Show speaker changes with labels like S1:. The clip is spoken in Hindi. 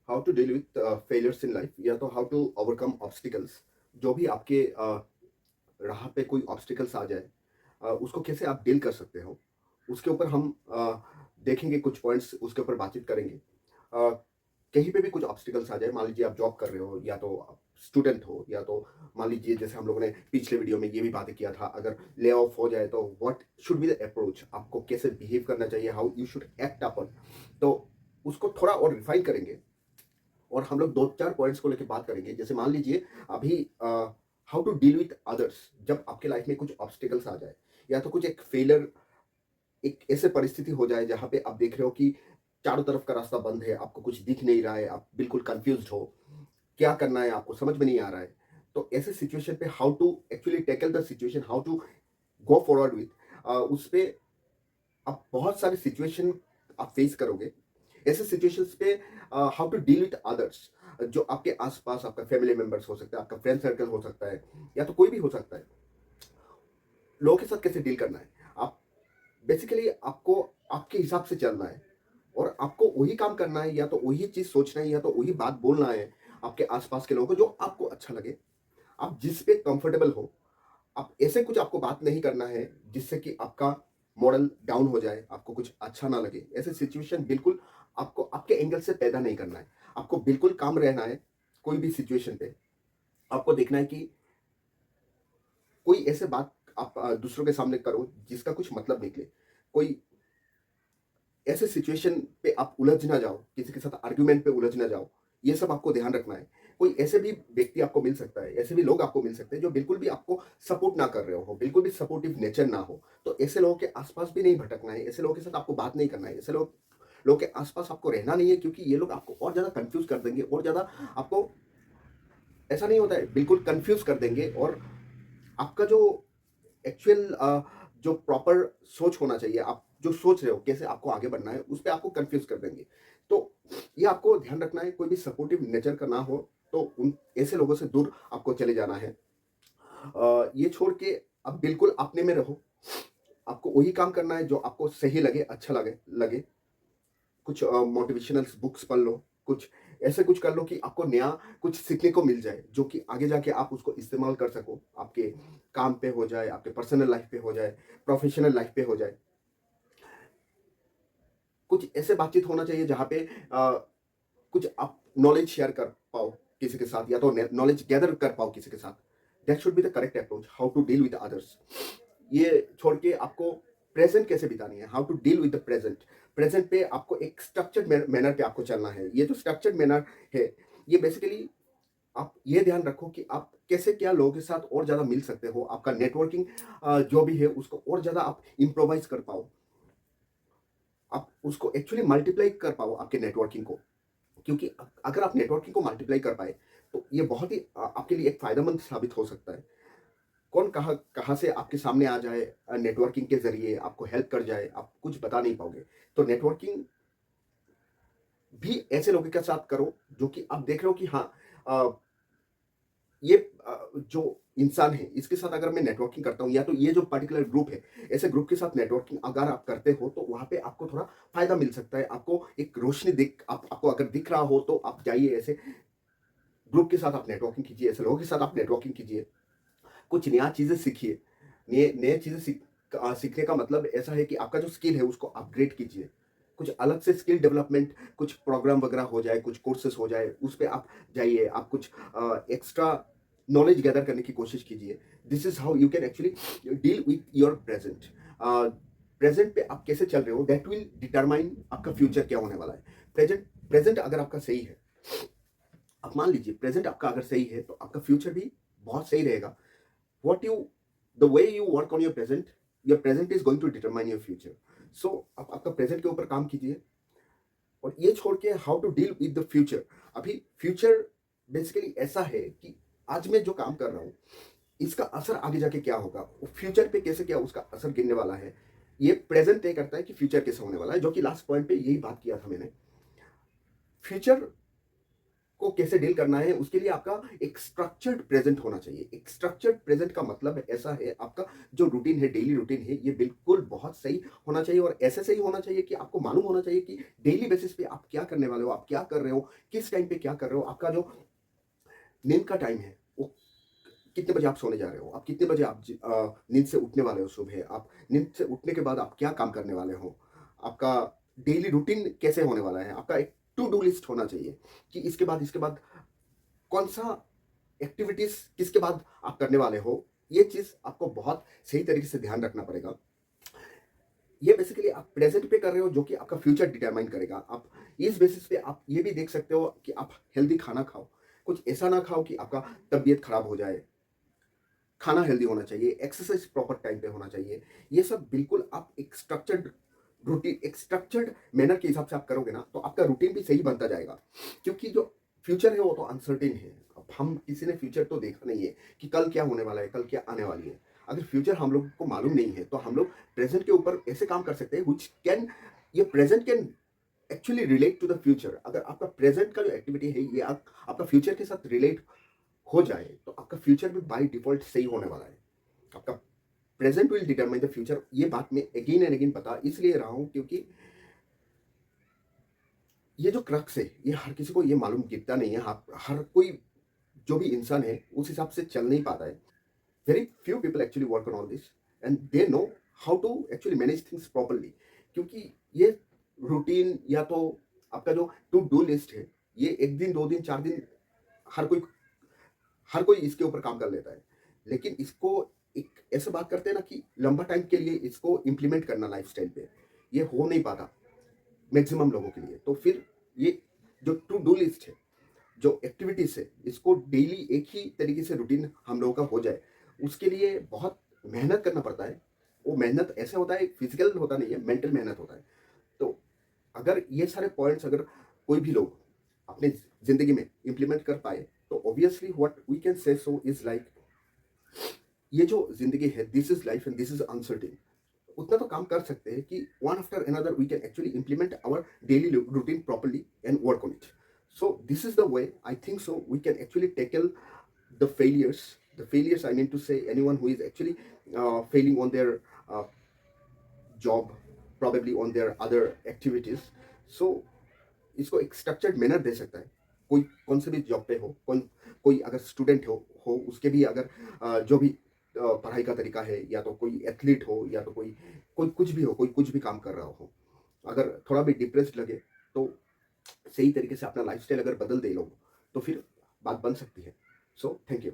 S1: How to deal with failures in life, या तो हाउ टू ओवरकम ऑब्स्टिकल्स। जो भी आपके राह पे कोई ऑब्स्टिकल्स आ जाए, उसको कैसे आप डील कर सकते हो, उसके ऊपर हम देखेंगे। कुछ पॉइंट्स उसके ऊपर बातचीत करेंगे। कहीं पे भी कुछ ऑब्स्टिकल्स आ जाए, मान लीजिए आप जॉब कर रहे हो, या तो आप स्टूडेंट हो, या तो मान लीजिए जैसे हम लोगों ने पिछले वीडियो में ये भी बातें किया था, अगर ले ऑफ हो जाए तो what should be the approach, आपको कैसे बिहेव करना चाहिए, हाउ यू शुड एक्ट अपन। तो उसको थोड़ा और रिफाइन करेंगे, और हम लोग 2-4 पॉइंट्स को लेके बात करेंगे। जैसे मान लीजिए अभी how to deal with others, जब आपके लाइफ में कुछ ऑब्स्टिकल्स आ जाए, या तो कुछ एक फेलियर, एक ऐसे परिस्थिति हो जाए जहाँ पे आप देख रहे हो कि चारों तरफ का रास्ता बंद है, आपको कुछ दिख नहीं रहा है, आप बिल्कुल कन्फ्यूज़्ड हो, क्या करना है आपको समझ में नहीं आ रहा है। तो ऐसे सिचुएशन पे how to actually tackle the situation, how to go forward with, उसपे आप बहुत सारे सिचुएशन आप फेस करोगे। ऐसे सिचुएशंस पे how to deal with others, जो आपके आस-पास आपका फैमिली मेंबर्स हो सकता है, आपका फ्रेंड सर्कल हो सकता है, या तो कोई भी हो सकता है। लोगों के साथ कैसे डील करना है। आप बेसिकली आपको आपके हिसाब से चलना है, और आपको वही काम करना है, या तो वही चीज़ सोचना है, या तो वही बात बोलना है आपके आस-पास के लोगों को जो आपको अच्छा लगे। आप जिस पे कंफर्टेबल हो, आप ऐसे कुछ आपको बात नहीं करना है जिससे कि आपका मॉरल डाउन हो जाए, आपको कुछ अच्छा ना लगे। ऐसे सिचुएशन बिल्कुल आपको आपके एंगल से पैदा नहीं करना है। आपको बिल्कुल काम रहना है कोई भी सिचुएशन पे। आपको देखना है कि कोई ऐसे बात आप दूसरों के सामने करो जिसका कुछ मतलब निकले। कोई ऐसे सिचुएशन पे आप उलझ ना जाओ, किसी के साथ आर्गुमेंट पे उलझ ना जाओ, ये सब आपको ध्यान रखना है। कोई ऐसे भी व्यक्ति आपको मिल सकता है, ऐसे भी लोग आपको मिल सकते हैं जो बिल्कुल भी आपको सपोर्ट ना कर रहे हो, बिल्कुल भी सपोर्टिव नेचर ना हो। तो ऐसे लोगों के आस-पास भी नहीं भटकना है, ऐसे लोगों के साथ आपको बात नहीं करना है, ऐसे लोगों के आस-पास आपको रहना नहीं है, क्योंकि ये लोग आपको और ज़्यादा कन्फ्यूज़ कर देंगे, और ज़्यादा आपको, ऐसा नहीं होता है, बिल्कुल कन्फ्यूज़ कर देंगे, और आपका जो एक्चुअल जो प्रॉपर सोच होना चाहिए, आप जो सोच रहे हो कैसे आपको आगे बढ़ना है, उस पे आपको कन्फ्यूज़ कर देंगे। तो ये आपको ध्यान रखना है, कोई भी सपोर्टिव नेचर का ना हो, तो उन ऐसे लोगों से दूर आपको चले जाना है। ये छोड़ के आप बिल्कुल अपने में रहो। आपको वही काम करना है जो आपको सही लगे, अच्छा लगे लगे। कुछ मोटिवेशनल बुक्स पढ़ लो, कुछ ऐसे कुछ कर लो कि आपको नया कुछ सीखने को मिल जाए, जो कि आगे जाके आप उसको इस्तेमाल कर सको। आपके काम पे हो जाए, आपके पर्सनल लाइफ पे हो जाए, प्रोफेशनल लाइफ पे हो जाए। कुछ ऐसे बातचीत होना चाहिए जहाँ पे कुछ आप नॉलेज शेयर कर पाओ किसी के साथ, या तो नॉलेज गैदर कर पाओ किसी के साथ। That should be the correct approach, how to deal with others. ये छोड़ के आपको प्रेजेंट कैसे बितानी है, how to deal with the present. Present पे आपको एक स्ट्रक्चर्ड मैनर पे आपको चलना है। ये जो स्ट्रक्चर्ड मैनर है, ये बेसिकली आप ये ध्यान रखो कि आप कैसे क्या लोगों के साथ और ज़्यादा मिल सकते हो। आपका नेटवर्किंग जो भी है उसको और ज़्यादा आप इम्प्रोवाइज कर पाओ, आप उसको एक्चुअली मल्टीप्लाई कर पाओ आपके नेटवर्किंग को। क्योंकि अगर आप नेटवर्किंग को मल्टीप्लाई कर पाए, तो ये बहुत ही आपके लिए एक फ़ायदेमंद साबित हो सकता है। कौन कहाँ कहाँ से आपके सामने आ जाए, नेटवर्किंग के ज़रिए आपको हेल्प कर जाए, आप कुछ बता नहीं पाओगे। तो नेटवर्किंग भी ऐसे लोगों के साथ करो जो कि आप देख रहे हो कि हाँ, अ, ये जो इंसान है इसके साथ अगर मैं नेटवर्किंग करता हूँ, या तो ये जो पर्टिकुलर ग्रुप है, ऐसे ग्रुप के साथ नेटवर्किंग अगर आप करते हो, तो वहाँ पे आपको थोड़ा फ़ायदा मिल सकता है। आपको एक रोशनी दिख आप आपको अगर दिख रहा हो, तो आप जाइए ऐसे ग्रुप के साथ आप नेटवर्किंग कीजिए, ऐसे लोगों के साथ आप नेटवर्किंग कीजिए। कुछ नया चीज़ें सीखिए। नए नए चीज़ें सीखने का मतलब ऐसा है कि आपका जो स्किल है उसको अपग्रेड कीजिए। कुछ अलग से स्किल डेवलपमेंट, कुछ प्रोग्राम वगैरह हो जाए, कुछ कोर्सेज़ हो जाए, उस पे आप जाइए। आप कुछ एक्स्ट्रा नॉलेज गैदर करने की कोशिश कीजिए। This is how you can actually deal with your present. A, present पे आप कैसे चल रहे हो, दैट विल डिटरमाइन आपका फ्यूचर क्या होने वाला है। प्रेज़ेंट प्रेज़ेंट अगर आपका सही है, आप मान लीजिए प्रेज़ेंट आपका अगर सही है, तो आपका फ्यूचर भी बहुत सही रहेगा। what you the way you work on your present is going to determine your future. So आप आपका प्रेजेंट के ऊपर काम कीजिए, और ये छोड़ के how to deal with the future. अभी फ्यूचर बेसिकली ऐसा है कि आज मैं जो काम कर रहा हूँ, इसका असर आगे जाके क्या होगा, फ्यूचर पे कैसे क्या उसका असर गिरने वाला है, ये प्रेजेंट तय करता है कि फ्यूचर कैसे होने वाला है। जो कि लास्ट पॉइंट पे यही बात किया था मैंने। फ्यूचर को कैसे डील करना है, उसके लिए आपका एक स्ट्रक्चर्ड प्रेजेंट होना चाहिए। एक स्ट्रक्चर्ड प्रेजेंट का मतलब ऐसा है, आपका जो रूटीन है, डेली रूटीन है, ये बिल्कुल बहुत सही होना चाहिए और ऐसे सही होना चाहिए कि आपको मालूम होना चाहिए कि डेली बेसिस पे आप क्या करने वाले हो, आप क्या कर रहे हो, किस टाइम पे क्या कर रहे हो, आपका जो नींद का टाइम है, वो कितने बजे आप सोने जा रहे हो, आप कितने बजे आप नींद से उठने वाले हो सुबह, आप नींद से उठने के बाद आप क्या काम करने वाले हो, आपका डेली रूटीन कैसे होने वाला है, आपका एक टू डू लिस्ट होना चाहिए कि इसके बाद कौन सा एक्टिविटीज किसके बाद आप करने वाले हो। ये चीज आपको बहुत सही तरीके से ध्यान रखना पड़ेगा। ये बेसिकली आप प्रेजेंट पे कर रहे हो जो कि आपका फ्यूचर डिटरमाइन करेगा। आप इस बेसिस पे आप ये भी देख सकते हो कि आप हेल्दी खाना खाओ, कुछ ऐसा ना खाओ कि आपका तबीयत खराब हो जाए। खाना हेल्दी होना चाहिए, एक्सरसाइज प्रॉपर टाइम पे होना चाहिए। ये सब बिल्कुल आप एक स्ट्रक्चर्ड रूटीन, एक स्ट्रक्चर्ड मैनर के हिसाब से आप करोगे ना, तो आपका रूटीन भी सही बनता जाएगा। क्योंकि जो फ्यूचर है वो तो अनसर्टेन है। अब हम किसी ने फ्यूचर तो देखा नहीं है कि कल क्या होने वाला है, कल क्या आने वाली है। अगर फ्यूचर हम लोग को मालूम नहीं है तो हम लोग प्रेजेंट के ऊपर ऐसे काम कर सकते हैं व्हिच कैन, ये present can actually relate to the future. अगर आपका प्रेजेंट का जो एक्टिविटी है ये आपका फ्यूचर के साथ रिलेट हो जाए तो आपका फ्यूचर भी बाय डिफॉल्ट सही होने वाला है। आपका present will determine the future. ये बात मैं अगेन एंड अगेन बता इसलिए रहा हूं क्योंकि ये जो क्रक्स है ये हर किसी को ये मालूम गिरता नहीं है। हर कोई जो भी इंसान है उस हिसाब से चल नहीं पाता है। Very few people actually work on all this and they know how to actually manage things properly. क्योंकि ये रूटीन या तो आपका जो टू डू लिस्ट है ये एक दिन, दो दिन, चार दिन हर कोई हर कोई इसके ऊपर काम कर लेता है। लेकिन इसको एक ऐसे बात करते हैं ना कि लंबा टाइम के लिए इसको इम्प्लीमेंट करना लाइफस्टाइल पे, ये हो नहीं पाता मैक्सिमम लोगों के लिए। तो फिर ये जो टू डू लिस्ट है, जो एक्टिविटीज है, इसको डेली एक ही तरीके से रूटीन हम लोगों का हो जाए, उसके लिए बहुत मेहनत करना पड़ता है। वो मेहनत ऐसे होता है, फिजिकल होता नहीं है, मेंटल मेहनत होता है। तो अगर ये सारे पॉइंट्स अगर कोई भी लोग अपनी जिंदगी में इंप्लीमेंट कर पाए तो obviously what we can say so is like, ये जो जिंदगी है, this is life and this is uncertain. उतना तो काम कर सकते हैं कि one after another we can actually implement our daily routine properly and work on it. So this is the way I think so we can actually tackle the failures. The failures, I mean to say, anyone who is actually failing on their uh, job, probably on their other activities. So इसको एक स्ट्रक्चर्ड मैनर दे सकता है। कोई कौन से भी जॉब पे हो, कोई अगर स्टूडेंट हो उसके भी अगर जो भी पढ़ाई का तरीका है, या तो कोई एथलीट हो, या तो कोई कोई कुछ भी हो, कोई कुछ भी काम कर रहा हो, अगर थोड़ा भी डिप्रेस्ड लगे तो सही तरीके से अपना लाइफस्टाइल अगर बदल दे लोग तो फिर बात बन सकती है। So thank you.